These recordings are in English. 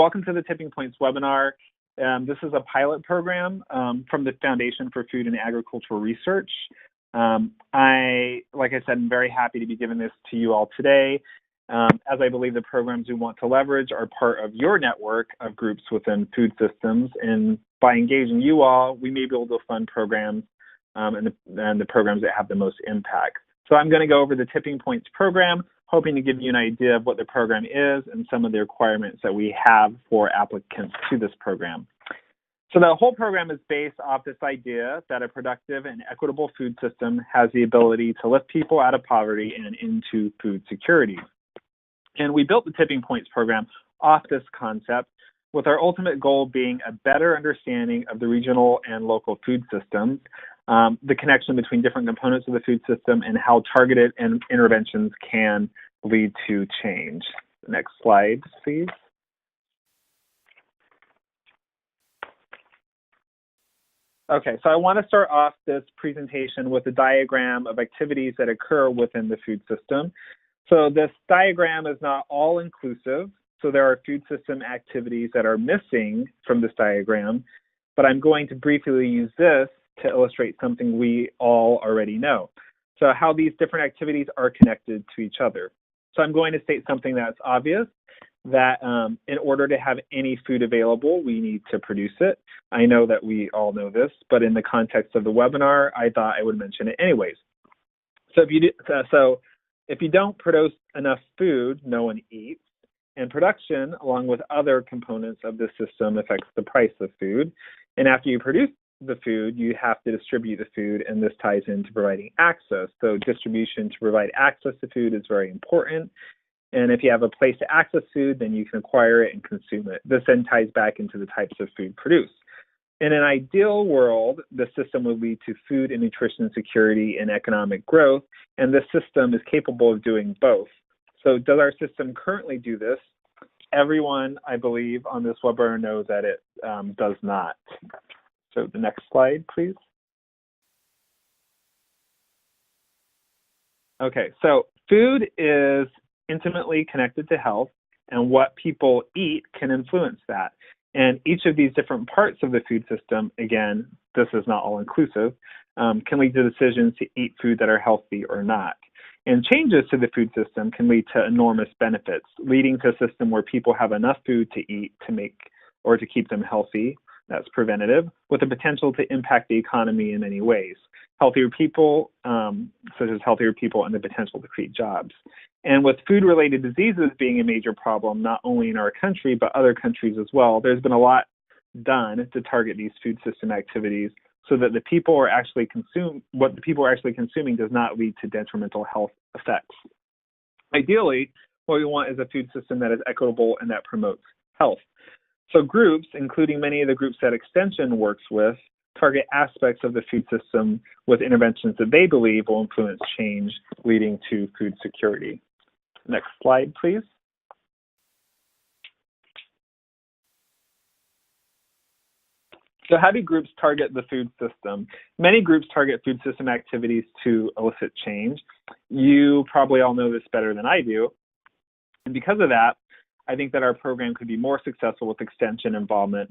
Welcome to the Tipping Points webinar. This is a pilot program from the Foundation for Food and Agricultural Research. Like I said, I'm very happy to be giving this to you all today, as I believe the programs we want to leverage are part of your network of groups within food systems. And by engaging you all, we may be able to fund programs and the programs that have the most impact. So I'm going to go over the Tipping Points program, hoping to give you an idea of what the program is and some of the requirements that we have for applicants to this program. So the whole program is based off this idea that a productive and equitable food system has the ability to lift people out of poverty and into food security. And we built the Tipping Points program off this concept, with our ultimate goal being a better understanding of the regional and local food systems, the connection between different components of the food system, and how targeted interventions can lead to change. Next slide, please. Okay, so I want to start off this presentation with a diagram of activities that occur within the food system. So this diagram is not all inclusive. So there are food system activities that are missing from this diagram, but I'm going to briefly use this to illustrate something we all already know. So how these different activities are connected to each other. So I'm going to state something that's obvious, that in order to have any food available, we need to produce it. I know that we all know this, but in the context of the webinar, I thought I would mention it anyways. So if you don't produce enough food, no one eats. And production, along with other components of the system, affects the price of food. And after you produce the food, you have to distribute the food, and this ties into providing access. So distribution to provide access to food is very important. And if you have a place to access food, then you can acquire it and consume it. This then ties back into the types of food produced. In an ideal world, the system would lead to food and nutrition security and economic growth, and this system is capable of doing both. So does our system currently do this? Everyone, I believe, on this webinar knows that it does not. So the next slide, please. Okay, so food is intimately connected to health, and what people eat can influence that. And each of these different parts of the food system, again, this is not all inclusive, can lead to decisions to eat food that are healthy or not. And changes to the food system can lead to enormous benefits, leading to a system where people have enough food to eat to make or to keep them healthy. That's preventative, with the potential to impact the economy in many ways. Healthier people, such as healthier people, and the potential to create jobs. And with food-related diseases being a major problem, not only in our country, but other countries as well, there's been a lot done to target these food system activities so that what the people are actually consuming does not lead to detrimental health effects. Ideally, what we want is a food system that is equitable and that promotes health. So groups, including many of the groups that Extension works with, target aspects of the food system with interventions that they believe will influence change, leading to food security. Next slide, please. So how do groups target the food system? Many groups target food system activities to elicit change. You probably all know this better than I do. And because of that, I think that our program could be more successful with Extension involvement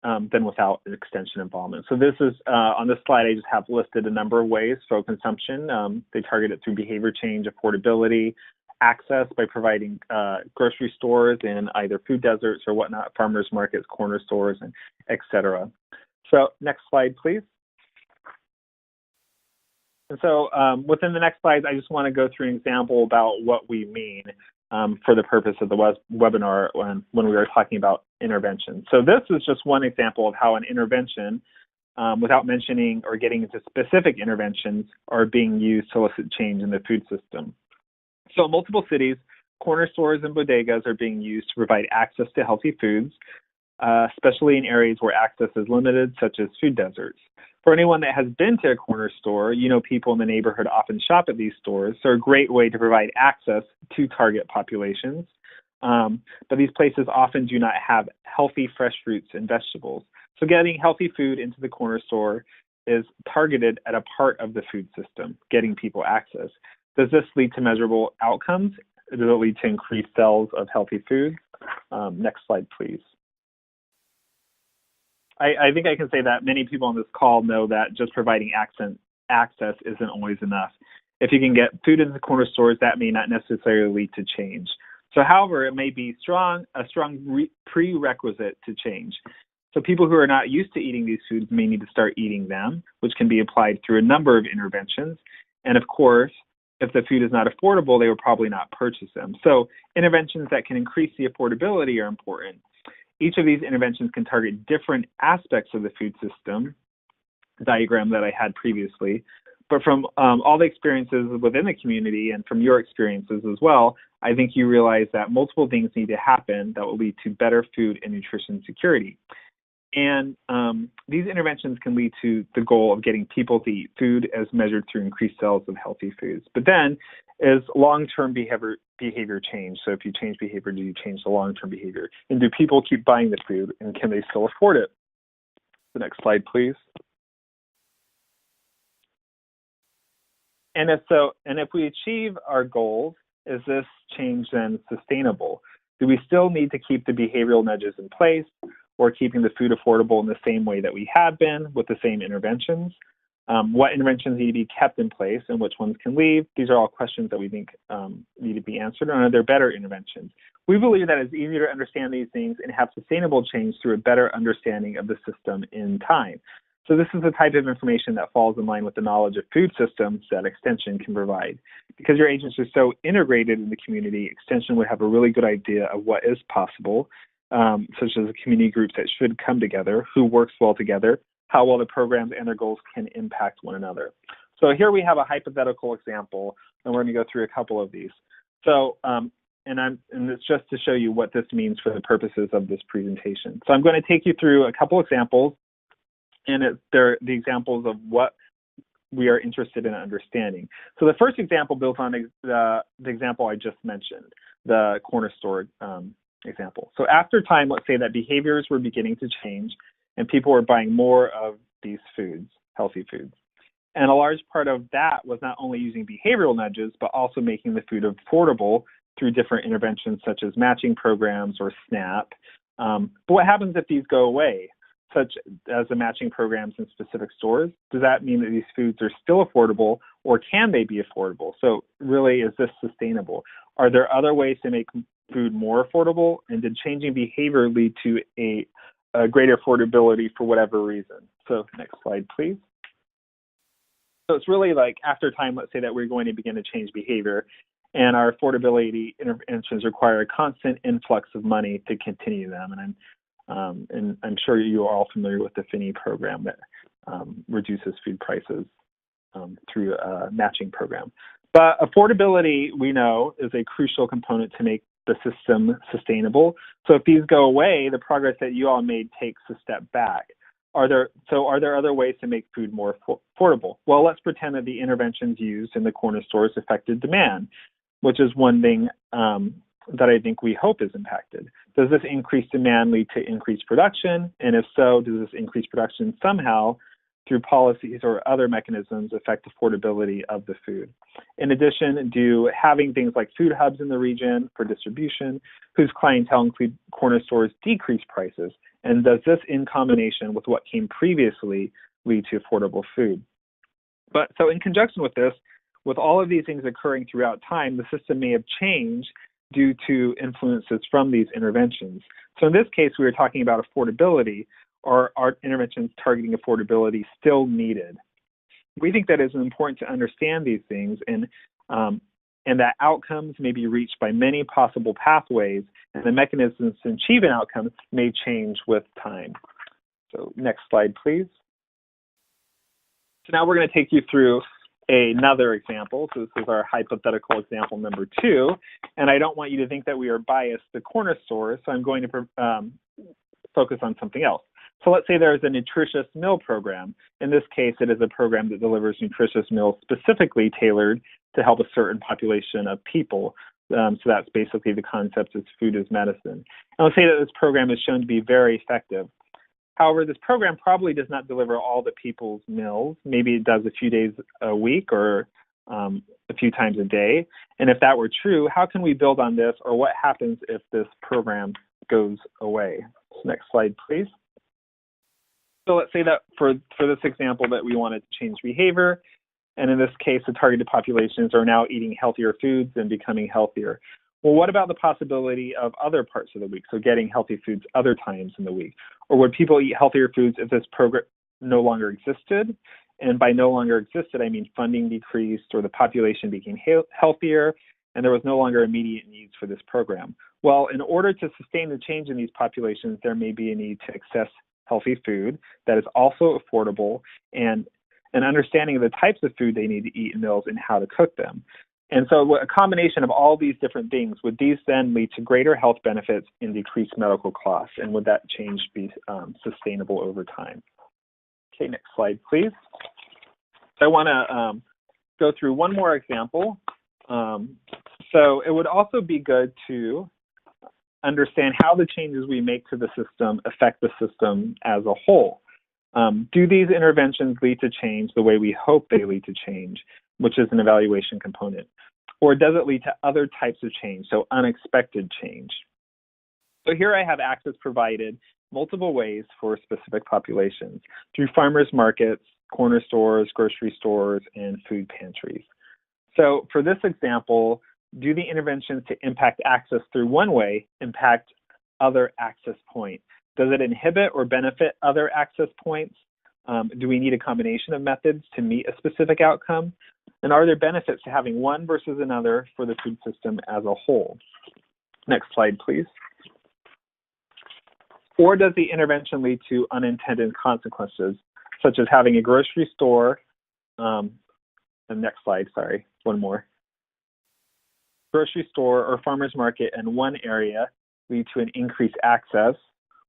than without Extension involvement. So this is, on this slide, I just have listed a number of ways for consumption. They target it through behavior change, affordability, access by providing grocery stores in either food deserts or whatnot, farmers markets, corner stores, and et cetera. So next slide, please. And so within the next slides, I just want to go through an example about what we mean for the purpose of the webinar when we were talking about intervention. So this is just one example of how an intervention, without mentioning or getting into specific interventions, are being used to elicit change in the food system. So in multiple cities, corner stores and bodegas are being used to provide access to healthy foods, especially in areas where access is limited, such as food deserts. For anyone that has been to a corner store, you know people in the neighborhood often shop at these stores, so a great way to provide access to target populations. But these places often do not have healthy fresh fruits and vegetables. So getting healthy food into the corner store is targeted at a part of the food system, getting people access. Does this lead to measurable outcomes? Does it lead to increased sales of healthy food? Next slide, please. I think I can say that many people on this call know that just providing access isn't always enough. If you can get food in the corner stores, that may not necessarily lead to change. So however, it may be a strong prerequisite to change. So people who are not used to eating these foods may need to start eating them, which can be applied through a number of interventions. And of course, if the food is not affordable, they will probably not purchase them. So interventions that can increase the affordability are important. Each of these interventions can target different aspects of the food system, diagram that I had previously. But from all the experiences within the community and from your experiences as well, I think you realize that multiple things need to happen that will lead to better food and nutrition security. And these interventions can lead to the goal of getting people to eat food as measured through increased sales of healthy foods. But then is long-term behavior change? So if you change behavior, do you change the long-term behavior? And do people keep buying the food, and can they still afford it? The next slide, please. And if we achieve our goals, is this change then sustainable? Do we still need to keep the behavioral nudges in place, or keeping the food affordable in the same way that we have been with the same interventions? What interventions need to be kept in place and which ones can leave? These are all questions that we think need to be answered, and are there better interventions? We believe that it's easier to understand these things and have sustainable change through a better understanding of the system in time. So this is the type of information that falls in line with the knowledge of food systems that Extension can provide. Because your agents are so integrated in the community, Extension would have a really good idea of what is possible, such as community groups that should come together, who works well together, how well the programs and their goals can impact one another. So here we have a hypothetical example, and we're going to go through a couple of these. So, and it's just to show you what this means for the purposes of this presentation. So I'm going to take you through a couple examples, and they're the examples of what we are interested in understanding. So the first example built on the example I just mentioned, the corner store example. So after time, let's say that behaviors were beginning to change and people were buying more of these foods, healthy foods. And a large part of that was not only using behavioral nudges, but also making the food affordable through different interventions such as matching programs or SNAP. But what happens if these go away, such as the matching programs in specific stores? Does that mean that these foods are still affordable, or can they be affordable? So really, is this sustainable? Are there other ways to make food more affordable? And did changing behavior lead to a greater affordability for whatever reason? So next slide, please. So it's really like after time, let's say that we're going to begin to change behavior, and our affordability interventions require a constant influx of money to continue them. And I'm sure you are all familiar with the FFAR program that reduces food prices through a matching program. But affordability, we know, is a crucial component to make the system sustainable. So if these go away, the progress that you all made takes a step back. Are there other ways to make food more affordable? Well, let's pretend that the interventions used in the corner stores affected demand, which is one thing that I think we hope is impacted. Does this increased demand lead to increased production? And if so, does this increased production somehow, through policies or other mechanisms, affect affordability of the food? In addition, do having things like food hubs in the region for distribution, whose clientele include corner stores, decrease prices? And does this, in combination with what came previously, lead to affordable food? But so in conjunction with this, with all of these things occurring throughout time, the system may have changed due to influences from these interventions. So in this case, we were talking about affordability. Are our interventions targeting affordability still needed? We think that it is important to understand these things, and that outcomes may be reached by many possible pathways, and the mechanisms to achieve an outcome may change with time. So next slide, please. So now we're going to take you through another example. So this is our hypothetical example number 2, and I don't want you to think that we are biased to corner stores, so I'm going to focus on something else. So let's say there's a nutritious meal program. In this case, it is a program that delivers nutritious meals specifically tailored to help a certain population of people. So that's basically the concept is food is medicine. And let's say that this program is shown to be very effective. However, this program probably does not deliver all the people's meals. Maybe it does a few days a week or a few times a day? And if that were true, how can we build on this, or what happens if this program goes away? Next slide, please. So let's say that for this example that we wanted to change behavior, and in this case, the targeted populations are now eating healthier foods and becoming healthier. Well, what about the possibility of other parts of the week? So getting healthy foods other times in the week. Or would people eat healthier foods if this program no longer existed? And by no longer existed, I mean funding decreased or the population became healthier and there was no longer immediate needs for this program. Well, in order to sustain the change in these populations, there may be a need to access healthy food that is also affordable and an understanding of the types of food they need to eat in meals and how to cook them. And so a combination of all these different things, would these then lead to greater health benefits and decreased medical costs? And would that change be sustainable over time? Okay, next slide, please. So I want to go through one more example. So it would also be good to understand how the changes we make to the system affect the system as a whole. Do these interventions lead to change the way we hope they lead to change, which is an evaluation component? Or does it lead to other types of change, so unexpected change? So here I have access provided multiple ways for specific populations through farmers markets, corner stores, grocery stores, and food pantries. So for this example, do the interventions to impact access through one way impact other access points? Does it inhibit or benefit other access points? Do we need a combination of methods to meet a specific outcome? And are there benefits to having one versus another for the food system as a whole? Next slide, please. Or does the intervention lead to unintended consequences, such as having a grocery store, the next slide, sorry, one more. Grocery store or farmer's market in one area lead to an increased access,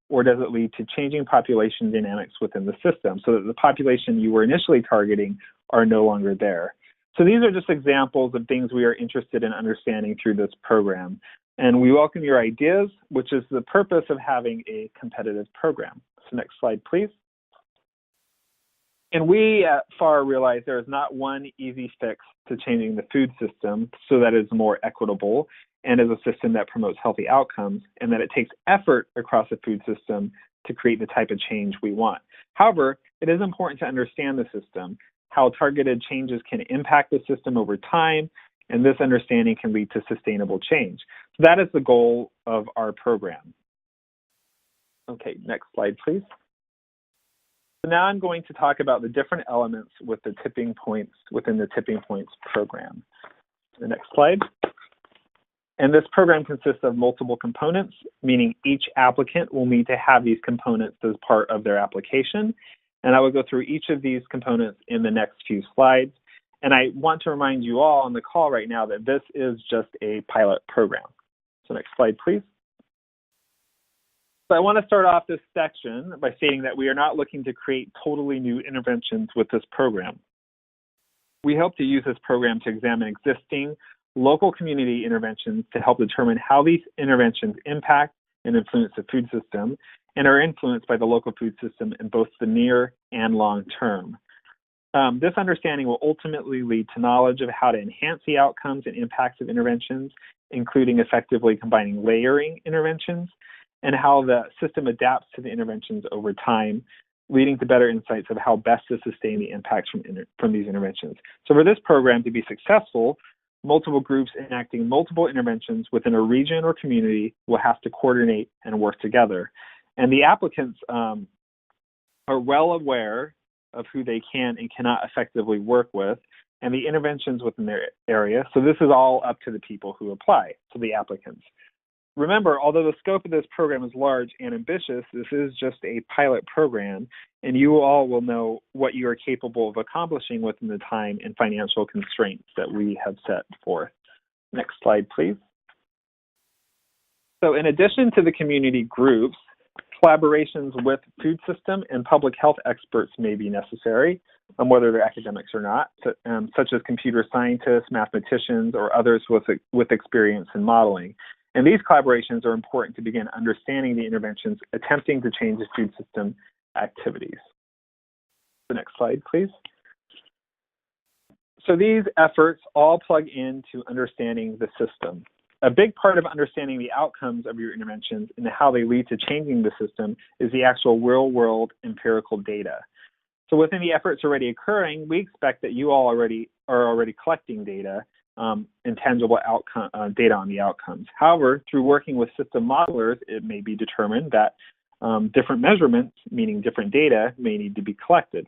or does it lead to changing population dynamics within the system so that the population you were initially targeting are no longer there? So these are just examples of things we are interested in understanding through this program. And we welcome your ideas, which is the purpose of having a competitive program. So next slide, please. And we at FFAR realize there is not one easy fix to changing the food system so that it's more equitable and is a system that promotes healthy outcomes, and that it takes effort across the food system to create the type of change we want. However, it is important to understand the system, how targeted changes can impact the system over time, and this understanding can lead to sustainable change. So that is the goal of our program. Okay, next slide, please. So now I'm going to talk about the different elements with the tipping points within the Tipping Points program. The next slide. And this program consists of multiple components, meaning each applicant will need to have these components as part of their application. And I will go through each of these components in the next few slides. And I want to remind you all on the call right now that this is just a pilot program. So next slide, please. So I want to start off this section by stating that we are not looking to create totally new interventions with this program. We hope to use this program to examine existing local community interventions to help determine how these interventions impact and influence the food system and are influenced by the local food system in both the near and long term. This understanding will ultimately lead to knowledge of how to enhance the outcomes and impacts of interventions, including effectively combining layering interventions, and how the system adapts to the interventions over time, leading to better insights of how best to sustain the impacts from these interventions. So for this program to be successful, multiple groups enacting multiple interventions within a region or community will have to coordinate and work together. And the applicants are well aware of who they can and cannot effectively work with and the interventions within their area. So this is all up to the people who apply, to the applicants. Remember, although the scope of this program is large and ambitious, this is just a pilot program, and you all will know what you are capable of accomplishing within the time and financial constraints that we have set forth. Next slide, please. So in addition to the community groups, collaborations with food system and public health experts may be necessary, whether they're academics or not, such as computer scientists, mathematicians, or others with experience in modeling. And these collaborations are important to begin understanding the interventions attempting to change the food system activities. The next slide, please. So these efforts all plug into understanding the system. A big part of understanding the outcomes of your interventions and how they lead to changing the system is the actual real-world empirical data. So within the efforts already occurring, we expect that you all are already collecting data, intangible data on the outcomes. However, through working with system modelers, it may be determined that different measurements, meaning different data, may need to be collected.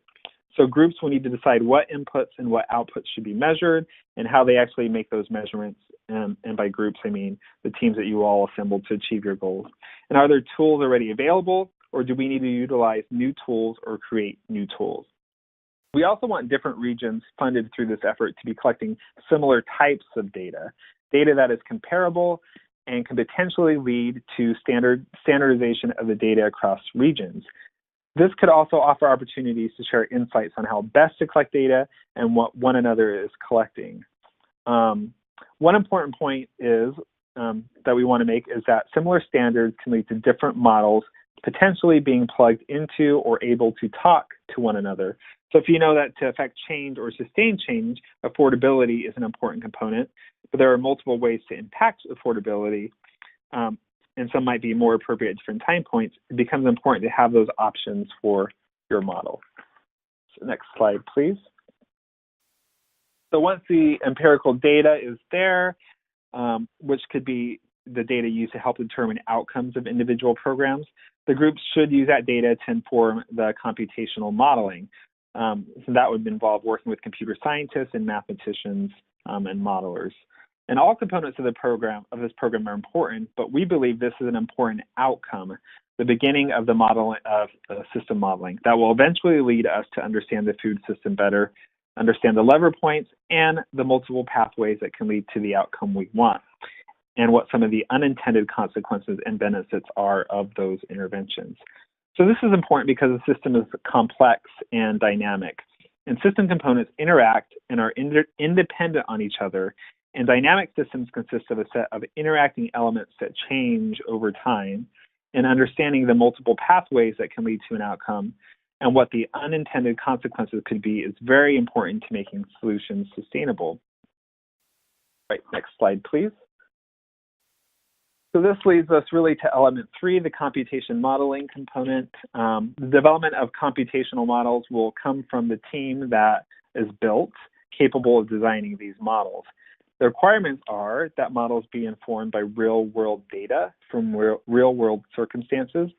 So groups will need to decide what inputs and what outputs should be measured and how they actually make those measurements. And by groups, I mean the teams that you all assembled to achieve your goals. And are there tools already available, or do we need to utilize new tools or create new tools? We also want different regions funded through this effort to be collecting similar types of data that is comparable and can potentially lead to standardization of the data across regions. This could also offer opportunities to share insights on how best to collect data and what one another is collecting. One important point is that we want to make is that similar standards can lead to different models potentially being plugged into or able to talk to one another. So if you know that to affect change or sustain change, affordability is an important component, but there are multiple ways to impact affordability, and some might be more appropriate at different time points. It becomes important to have those options for your model. So next slide, please. So once the empirical data is there, which could be the data used to help determine outcomes of individual programs, the groups should use that data to inform the computational modeling. So that would involve working with computer scientists and mathematicians and modelers. And all components of this program are important, but we believe this is an important outcome, the beginning of the model of system modeling that will eventually lead us to understand the food system better, understand the lever points and the multiple pathways that can lead to the outcome we want, and what some of the unintended consequences and benefits are of those interventions. So this is important because the system is complex and dynamic, and system components interact and are independent on each other, and dynamic systems consist of a set of interacting elements that change over time, and understanding the multiple pathways that can lead to an outcome and what the unintended consequences could be is very important to making solutions sustainable. Right, next slide, please. So this leads us really to element 3, the computation modeling component. The development of computational models will come from the team that is built, capable of designing these models. The requirements are that models be informed by real-world data from real-world circumstances.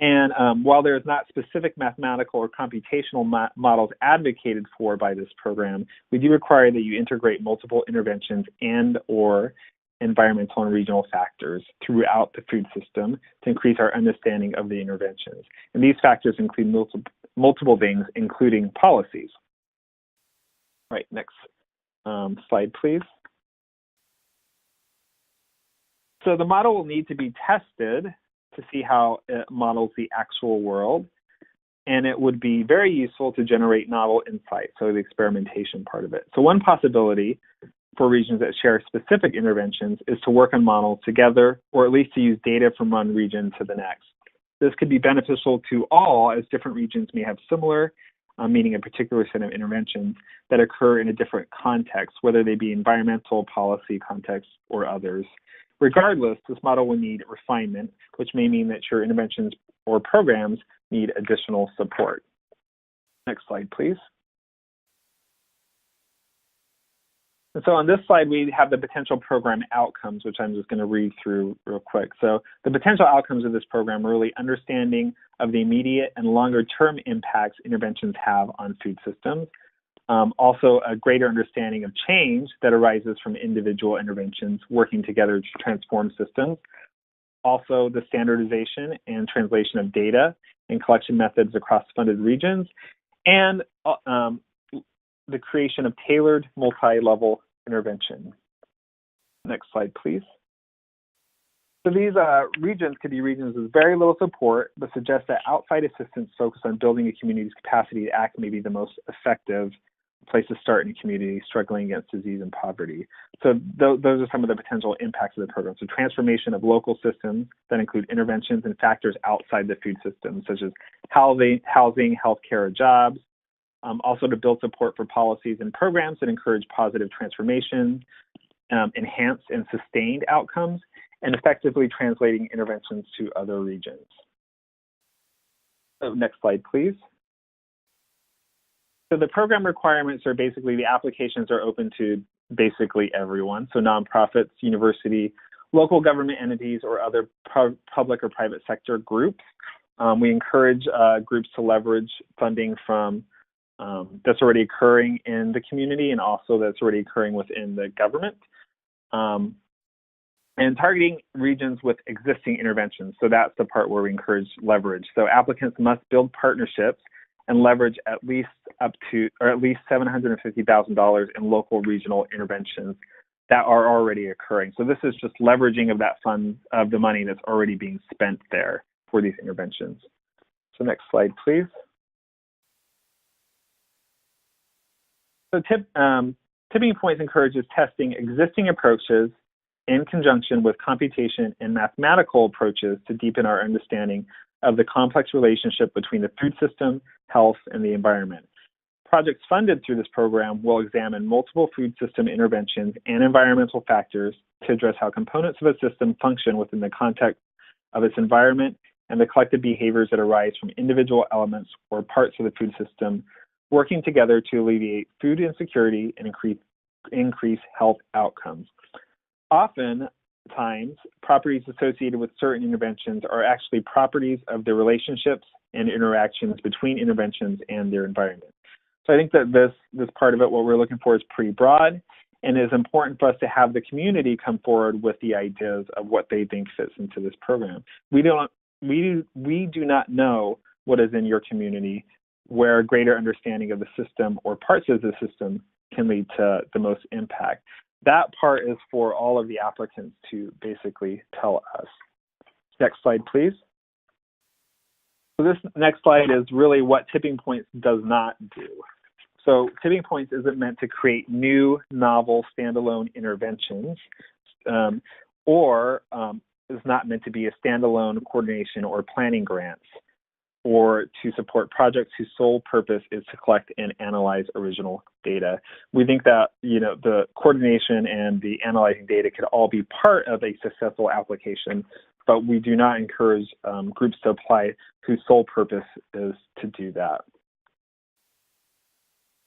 And while there is not specific mathematical or computational models advocated for by this program, we do require that you integrate multiple interventions and/or environmental and regional factors throughout the food system to increase our understanding of the interventions. And these factors include multiple things, including policies. Right, next slide, please. So the model will need to be tested to see how it models the actual world, and it would be very useful to generate novel insights, so the experimentation part of it. So one possibility for regions that share specific interventions is to work on models together, or at least to use data from one region to the next. This could be beneficial to all, as different regions may have similar, meaning a particular set of interventions that occur in a different context, whether they be environmental, policy contexts, or others. Regardless, this model will need refinement, which may mean that your interventions or programs need additional support. Next slide, please. And so on this slide, we have the potential program outcomes, which I'm just going to read through real quick. So the potential outcomes of this program are really understanding of the immediate and longer-term impacts interventions have on food systems. Also, a greater understanding of change that arises from individual interventions working together to transform systems. Also, the standardization and translation of data and collection methods across funded regions, and the creation of tailored multi-level intervention. Next slide, please. So these regions could be regions with very little support, but suggest that outside assistance focused on building a community's capacity to act may be the most effective place to start in a community struggling against disease and poverty. So those are some of the potential impacts of the program. So transformation of local systems that include interventions and factors outside the food system, such as housing, healthcare, or jobs, also to build support for policies and programs that encourage positive transformation, enhance and sustained outcomes, and effectively translating interventions to other regions. So next slide, please. So the program requirements are basically the applications are open to basically everyone. So nonprofits, university, local government entities, or other public or private sector groups. We encourage groups to leverage funding from that's already occurring in the community and also that's already occurring within the government. And targeting regions with existing interventions. So that's the part where we encourage leverage. So applicants must build partnerships and leverage at least $750,000 in local regional interventions that are already occurring. So this is just leveraging of that fund, of the money that's already being spent there for these interventions. So next slide, please. So Tipping Points encourages testing existing approaches in conjunction with computation and mathematical approaches to deepen our understanding of the complex relationship between the food system, health, and the environment. Projects funded through this program will examine multiple food system interventions and environmental factors to address how components of a system function within the context of its environment and the collective behaviors that arise from individual elements or parts of the food system working together to alleviate food insecurity and increase health outcomes. Oftentimes, properties associated with certain interventions are actually properties of the relationships and interactions between interventions and their environment. So I think that this part of it, what we're looking for, is pretty broad, and it is important for us to have the community come forward with the ideas of what they think fits into this program. We do not know what is in your community, where a greater understanding of the system or parts of the system can lead to the most impact. That part is for all of the applicants to basically tell us. Next slide, please. So this next slide is really what Tipping Points does not do. So Tipping Points isn't meant to create new, novel, standalone interventions, or is not meant to be a standalone coordination or planning grants, or to support projects whose sole purpose is to collect and analyze original data. We think that, you know, the coordination and the analyzing data could all be part of a successful application, but we do not encourage groups to apply whose sole purpose is to do that.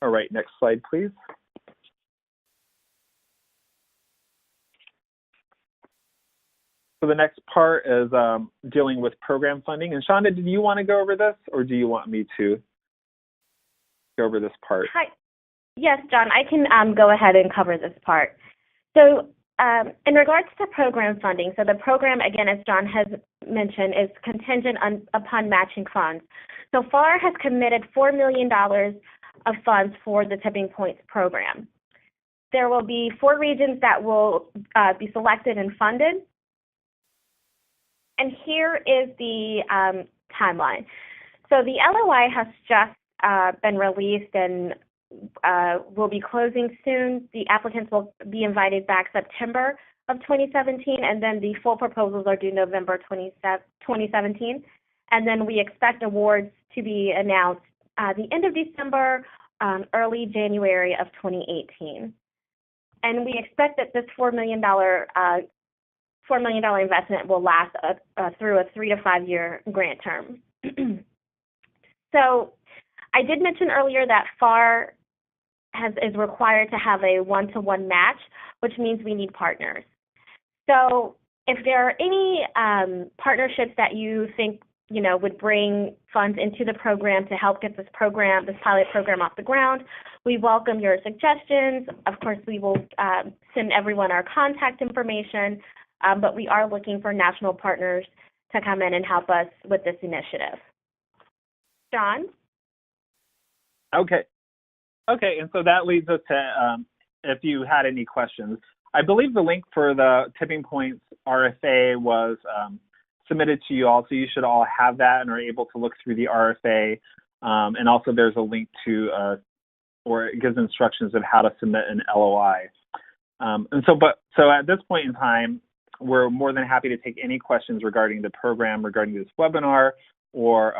All right, next slide, please. So the next part is dealing with program funding. And Shonda, did you want to go over this, or do you want me to go over this part? Hi. Yes, John, I can go ahead and cover this part. So in regards to program funding, so the program, again, as John has mentioned, is contingent upon matching funds. So FFAR has committed $4 million of funds for the Tipping Points program. There will be 4 regions that will be selected and funded. And here is the timeline. So the LOI has just been released and will be closing soon. The applicants will be invited back September of 2017, and then the full proposals are due November 2017. And then we expect awards to be announced the end of December, early January of 2018. And we expect that this $4 million investment will last through a 3 to 5 year grant term. So I did mention earlier that FFAR is required to have a 1-to-1 match, which means we need partners. So if there are any partnerships that you think would bring funds into the program to help get this pilot program off the ground, we welcome your suggestions. Of course, we will send everyone our contact information, but we are looking for national partners to come in and help us with this initiative. John? Okay, and so that leads us to, if you had any questions, I believe the link for the Tipping Points RFA was submitted to you all, so you should all have that and are able to look through the RFA. And also there's a link to, or it gives instructions of how to submit an LOI. So at this point in time, we're more than happy to take any questions regarding the program, regarding this webinar, or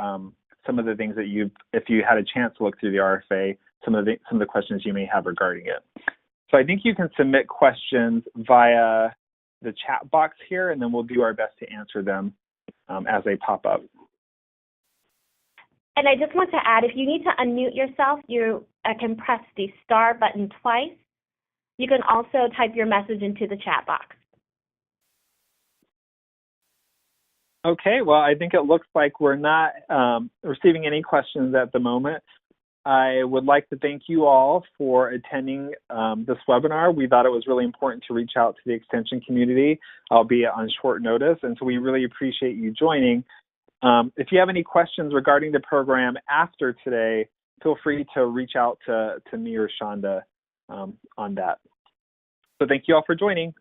some of the things that if you had a chance to look through the RFA, some of the questions you may have regarding it. So I think you can submit questions via the chat box here, and then we'll do our best to answer them as they pop up. And I just want to add, if you need to unmute yourself, you can press the star button twice. You can also type your message into the chat box. Okay, well, I think it looks like we're not receiving any questions at the moment. I would like to thank you all for attending this webinar. We thought it was really important to reach out to the Extension community, albeit on short notice, and so we really appreciate you joining. If you have any questions regarding the program after today, feel free to reach out to me or Shonda on that. So thank you all for joining.